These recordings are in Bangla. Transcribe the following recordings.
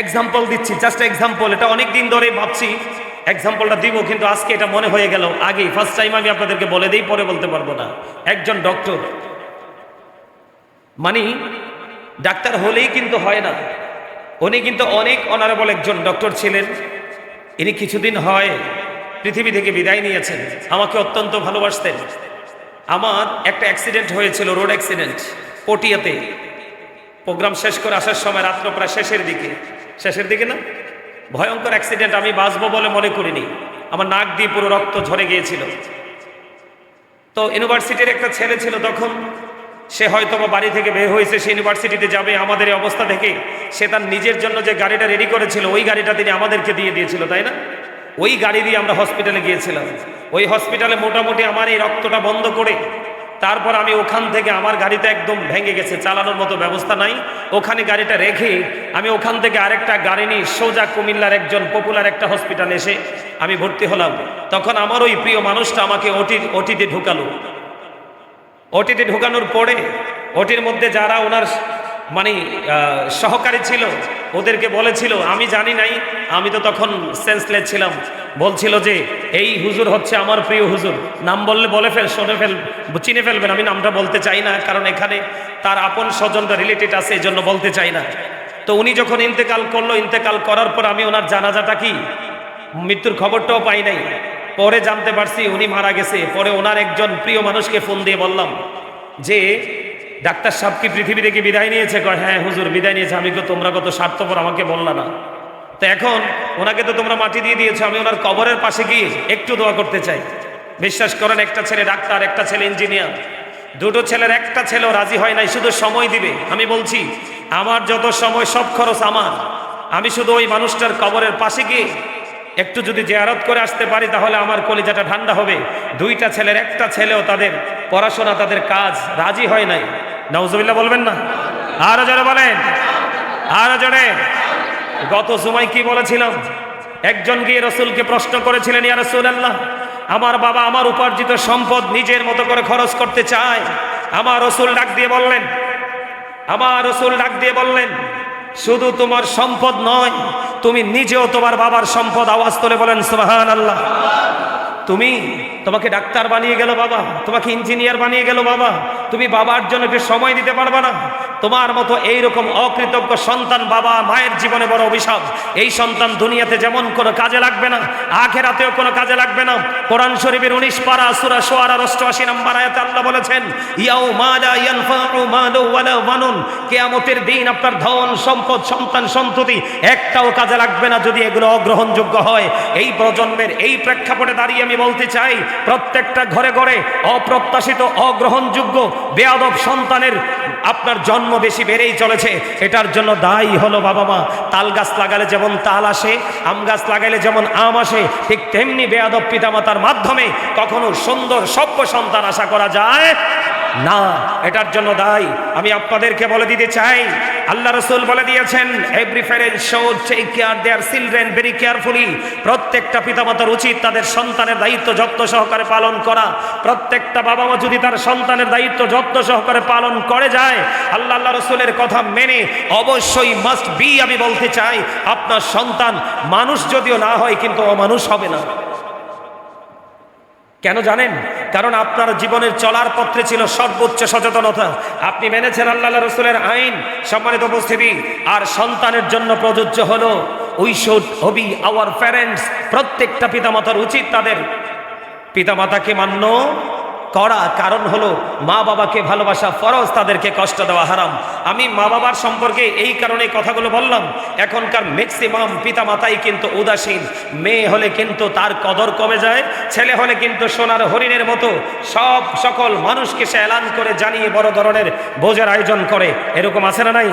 এক্সাম্পল দিচ্ছি, জাস্ট এক্সাম্পল। এটা অনেক দিন ধরে ভাবছি এক্সাম্পলটা দিব, কিন্তু আজকে এটা মনে হয়ে গেল। আগে ফার্স্ট টাইম আমি আপনাদেরকে বলে দিই, পরে বলতে পারবো না। একজন ডক্টর, মানে ডাক্তার হলেই কিন্তু হয় না, উনি কিন্তু অনেক অনারেবল একজন ডক্টর ছিলেন। ইনি কিছুদিন হয় পৃথিবী থেকে বিদায় নিয়েছেন। আমাকে অত্যন্ত ভালোবাসতেন। আমার একটা অ্যাক্সিডেন্ট হয়েছিল, রোড অ্যাক্সিডেন্ট, পটিয়াতে। প্রোগ্রাম শেষ করে আসার সময় রাত্র প্রায় শেষের দিকে না, ভয়ঙ্কর অ্যাক্সিডেন্ট। আমি বাঁচবো বলে মনে করিনি। আমার নাক দিয়ে পুরো রক্ত ঝরে গিয়েছিল। তো ইউনিভার্সিটির একটা ছেলে ছিল তখন, সে হয়তো বাড়ি থেকে বের হয়েছে, সে ইউনিভার্সিটিতে যাবে। আমাদের এই অবস্থা দেখে সে তার নিজের জন্য যে গাড়িটা রেডি করেছিল, ওই গাড়িটা তিনি আমাদেরকে দিয়ে দিয়েছিল, তাই না? ওই গাড়ি দিয়ে আমরা হসপিটালে গিয়েছিলাম। ওই হসপিটালে মোটামুটি আমার এই রক্তটা বন্ধ করে তারপর আমি ওখান থেকে, আমার গাড়িটা একদম ভেঙে গেছে, চালানোর মতো ব্যবস্থা নাই। ওখানে গাড়িটা রেখে আমি ওখান থেকে আরেকটা গাড়ি নিয়ে সোজা কুমিল্লার একজন পপুলার একটা হসপিটালে এসে আমি ভর্তি হলাম। তখন আমার ওই প্রিয় মানুষটা আমাকে ওটিতে ঢুকালো। ওটিতে ঢুকানোর পরে ওটির মধ্যে যারা ওনার মানে সহকারী ছিল, ওদেরকে বলেছিল, আমি জানি নাই, আমি তো তখন সেন্সলেস ছিলাম, বলছিল যে এই হুজুর হচ্ছে আমার প্রিয় হুজুর। নাম বললে চিনে ফেলবেন। আমি নামটা বলতে চাই না, কারণ এখানে তার আপন স্বজনরা রিলেটেড আছে, এই জন্য বলতে চাই না। তো উনি যখন ইন্তেকাল করলো, ইন্তেকাল করার পর আমি ওনার জানাজাটা কি, মৃত্যুর খবরটাও পাই নাই। পরে জানতে পারছি উনি মারা গেছে। পরে ওনার একজন প্রিয় মানুষকে ফোন দিয়ে বললাম যে ডাক্তার সাহেব কি পৃথিবী থেকে বিদায় নিয়েছে? কয় হ্যাঁ হুজুর বিদায় নিয়েছে। আমি তোমরা কত স্বার্থপর, আমাকে বললা না। তো এখন ওনাকে তো তোমরা মাটি দিয়ে দিয়েছো, আমি ওনার কবরের পাশে গিয়ে একটু দোয়া করতে চাই। বিশ্বাস করেন, একটা ছেলে ডাক্তার, একটা ছেলে ইঞ্জিনিয়ার, দুটো ছেলের একটা ছেলেও রাজি হয় নাই, শুধু সময় দিবে। আমি বলছি আমার যত সময় সব খরচ আমার। আমি শুধু ওই মানুষটার কবরের পাশে গিয়ে একটু যদি জিয়ারত করে আসতে পারি, তাহলে আমার কলিজাটা ঠান্ডা হবে। দুইটা ছেলের একটা ছেলেও তাদের পড়াশোনা, তাদের কাজ রাজি হয় নাই। নাউজুবিল্লাহ বলবেন না? আরো জোরে বলেন, আরো জোরে। গত সময় কি বলেছিলাম? একজন গিয়ে রসুলকে প্রশ্ন করেছিলেন, ইয়া রাসূলুল্লাহ, আমার বাবা আমার উপার্জিত সম্পদ নিজের মতো করে খরচ করতে চায়। আমার রসুল ডাক দিয়ে বললেন, শুধু তোমার সম্পদ নয়, তুমি নিজেও তোমার বাবার সম্পদ। আওয়াজ তুলে বলেন সুবহানাল্লাহ। তোমাকে ডাক্তার বানিয়ে গেল বাবা, তোমাকে ইঞ্জিনিয়ার বানিয়ে গেল বাবা, তুমি বাবার জন্য একটু সময় দিতে পারবা না? তোমার মতো এইরকম অকৃতজ্ঞ সন্তান বাবা মায়ের জীবনে বড় অভিশাপ। এই সন্তান দুনিয়াতে যেমন কোনো কাজে লাগবে না, আখিরাতেও কোনো কাজে লাগবে না। কোরআন শরীফের 19 পারা সূরা শুআরার 88 নম্বর আয়াতে আল্লাহ বলেছেন, ইয়াউমা লা ইয়ানফাউ মালু ওয়ালা বানুন, কিয়ামতের দিন আপনার ধন সম্পদ সন্তান সন্ততি একটাও কাজে লাগবে না যদি এগুলো অগ্রহণযোগ্য হয়। এই প্রজন্মের এই প্রেক্ষাপটে দাঁড়িয়ে আমি বলতে চাই, প্রত্যেকটা ঘরে ঘরে অপ্রত্যাশিত অগ্রহণযোগ্য বেয়াদব সন্তানের আপনার জন্ম বেশি বেড়েই চলেছে। এটার জন্য দায়ী হলো বাবা মা। তাল গাছ লাগালে যেমন তাল আসে, আম গাছ লাগালে যেমন আম আসে, ঠিক তেমনি বেয়াদব পিতামাতার মাধ্যমে কখনো সুন্দর সভ্য সন্তান আশা করা যায় না। এটার জন্য দায়ী আমি আপনাদেরকে বলে দিতে চাই, আল্লাহ রাসূল বলে দিয়েছেন, every parent should take care their children very carefully. প্রত্যেকটা পিতামাতার উচিত তাদের সন্তানের দায়িত্ব যত্ন সহকারে পালন করা। প্রত্যেকটা বাবা মা যদি তার সন্তানের দায়িত্ব যত্ন সহকারে পালন করে যায়, আল্লাহ রাসূলের কথা মেনে, অবশ্যই মাস্ট বি, আমি বলতে চাই, আপনার সন্তান মানুষ যদিও না হয় কিন্তু অমানুষ হবে না। কেন জানেন? কারণ আপনার জীবনের চলার পথে ছিল সর্বোচ্চ সচেতনতা। আপনি মেনেছেন আল্লাহ রাসূলের আইন। সম্মানিত উপস্থিতি, আর সন্তানের জন্য প্রযোজ্য হলো we should Obi our parents. প্রত্যেকটা পিতামাতার উচিত তাদের পিতামাতাকে মান্য করা। কারণ হলো মা বাবাকে ভালোবাসা ফরজ, তাদেরকে কষ্ট দেওয়া হারাম। আমি মা বাবার সম্পর্কে এই কারণে কথাগুলো বললাম। এখনকার ম্যাক্সিমাম পিতামাতাই কিন্তু উদাসীন। মেয়ে হলে কিন্তু তার কদর কমে যায়, ছেলে হলে কিন্তু সোনার হরিণের মতো সকল মানুষকে সে এলান করে জানিয়ে বড় ধরনের ভোজের আয়োজন করে। এরকম আছে না নাই?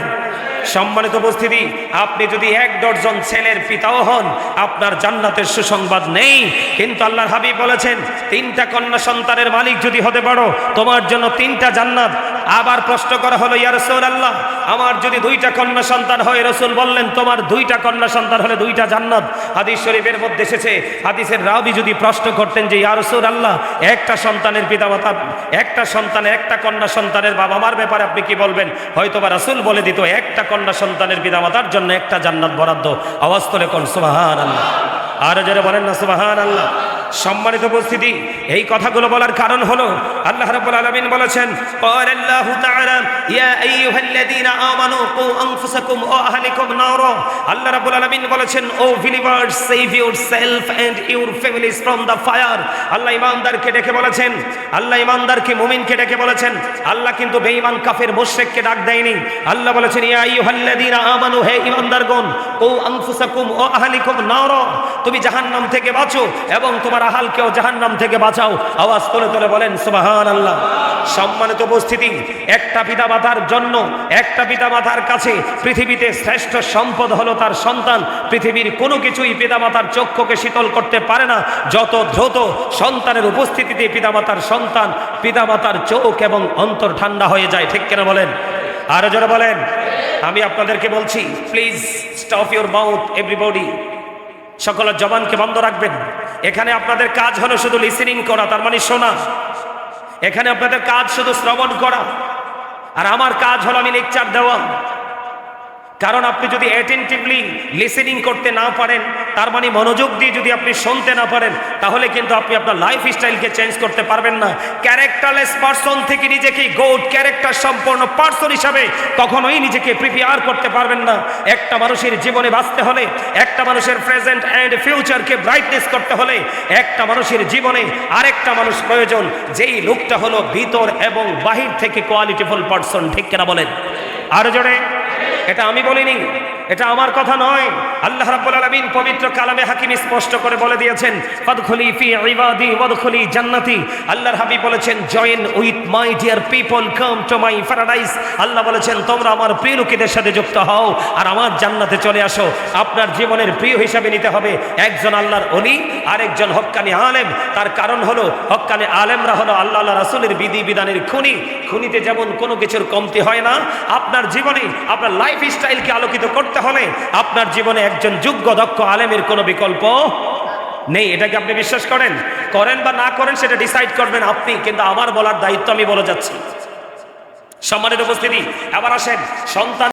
সম্মানিত উপস্থিতি, আপনি যদি 1 ডজন ছেলের পিতাও হন, আপনার জান্নাতের সুসংবাদ নেই। কিন্তু আল্লাহর হাবিব বলেছেন, 3টা কন্যা সন্তানের মালিক যদি হতে পারো, তোমার জন্য 3টা জান্নাত। আবার প্রশ্ন করা হলো, ইয়া রাসূলুল্লাহ, আমার যদি 2টা কন্যা সন্তান হয়? রাসূল বললেন, তোমার 2টা কন্যা সন্তান হলে 2টা জান্নাত। হাদিস শরীফের মধ্যে এসেছে, হাদিসের রাবি যদি প্রশ্ন করতেন যে ইয়া রাসূলুল্লাহ, একটা সন্তানের পিতামাতা, একটা কন্যা সন্তানের বাবা মার ব্যাপারে আপনি কি বলবেন? হয়তোবা রাসূল বলে দিত, একটা কন্যা সন্তানের পিতামাতার জন্য একটা জান্নাত বরাদ্দ। আওয়াজ তোলে কোন সুবহানাল্লাহ। আর যারা বলেন না সুবহানাল্লাহ। সম্মানিত উপস্থিতি, এই কথাগুলো বলার কারণ হলো আল্লাহ রাব্বুল আলামিন বলেছেন, ক্বালাল্লাহু তাআলা ইয়া আইয়ুহাল্লাযীনা আমানু কু আনফুসাকুম ওয়া আহলিকুম নারা। আল্লাহ রাব্বুল আলামিন বলেছেন, O believers, save yourself and your families from the fire. আল্লাহ ঈমানদারকে ডেকে বলেছেন, আল্লাহ ঈমানদারকে মুমিনকে ডেকে বলেছেন। আল্লাহ কিন্তু বেঈমান কাফের মুশরিককে ডাক দেয়নি। আল্লাহ বলেছেন, ইয়া আইয়ুহাল্লাযীনা আমানু, হে ঈমানদারগণ, কু আনফুসাকুম ওয়া আহলিকুম নারা, তুমি জাহান্নাম থেকে বাঁচো এবং তোমার আহালকেও জাহান্নাম থেকে বাঁচাও। আওয়াজ তোলে তোলে বলেন সুবহানাল্লাহ। সম্মানিত উপস্থিতি, একটা পিতামাতার জন্য, একটা পিতামাতার কাছে পৃথিবীতে শ্রেষ্ঠ সম্পদ হলো তার সন্তান। পৃথিবীর কোনো কিছুই পিতামাতার চক্ষুকে শীতল করতে পারে না যত দ্রুত সন্তানের উপস্থিতিতে পিতামাতার চোখ এবং অন্তর ঠান্ডা হয়ে যায়। ঠিক কিনা বলেন? আরো যারা বলেন। আমি আপনাদেরকে বলছি, please stop your mouth everybody. সকলের জবানকে বন্ধ রাখবেন। এখানে আপনাদের কাজ হলো শুধু লিসেনিং করা, তার মানে শোনা। এখানে আপনাদের কাজ শুধু শ্রবণ করা, আর আমার কাজ হলো আমি লেকচার দেওয়া। কারণ আপনি যদি অ্যাটেনটিভলি লিসেনিং করতে না পারেন, তার মানে মনোযোগ দিয়ে যদি আপনি শুনতে না পারেন, তাহলে কিন্তু আপনি আপনার লাইফ স্টাইলকে চেঞ্জ করতে পারবেন না। ক্যারেক্টারলেস পারসন থেকে নিজেকে গুড ক্যারেক্টার সম্পন্ন পারসন হিসাবে কখনোই নিজেকে প্রিপেয়ার করতে পারবেন না। একটা মানুষের জীবনে বাঁচতে হলে, একটা মানুষের প্রেজেন্ট অ্যান্ড ফিউচারকে ব্রাইটনেস করতে হলে, একটা মানুষের জীবনে আরেকটা মানুষ প্রয়োজন, যেই লোকটা হলো ভিতর এবং বাহির থেকে কোয়ালিটিফুল পারসন। ঠিক কিনা বলেন? আরো জোরে। এটা আমি বলিনি, এটা আমার কথা নয়। আল্লাহ রাব্বুল আলামিন পবিত্র কালামে হাকিম স্পষ্ট করে বলে দিয়েছেন, ফাদখুলি ফি ইবাদি ওয়াদখুলি জান্নাতি। আল্লাহর হাবিব বলেছেন, join with my dear people, come to my paradise. আল্লাহ বলেছেন, তোমরা আমার প্রিয় লোকেদের সাথে যুক্ত হও আর আমার জান্নাতে চলে আসো। আপনার জীবনের প্রিয় হিসাবে নিতে হবে একজন আল্লাহর ওলি আর একজন হক্কানি আলেম। তার কারণ হলো, হক্কানি আলেমরা হলো আল্লাহ রাসূলের বিধি বিধানের খুনি। খুনিতে যেমন কোনো কিছুর কমতি হয় না, আপনার জীবনে আপনার লাইফ স্টাইলকে আলোকিত করতে হলে আপনার জীবনে একজন যোগ্য দক্ষ আলেমের কোনো বিকল্প নেই। এটাকে আপনি বিশ্বাস করেন বা না করেন সেটা ডিসাইড করবেন আপনি, কিন্তু আমার বলার দায়িত্ব আমি বলে যাচ্ছি। সম্মানিত উপস্থিতি, আবার আসেন, সন্তান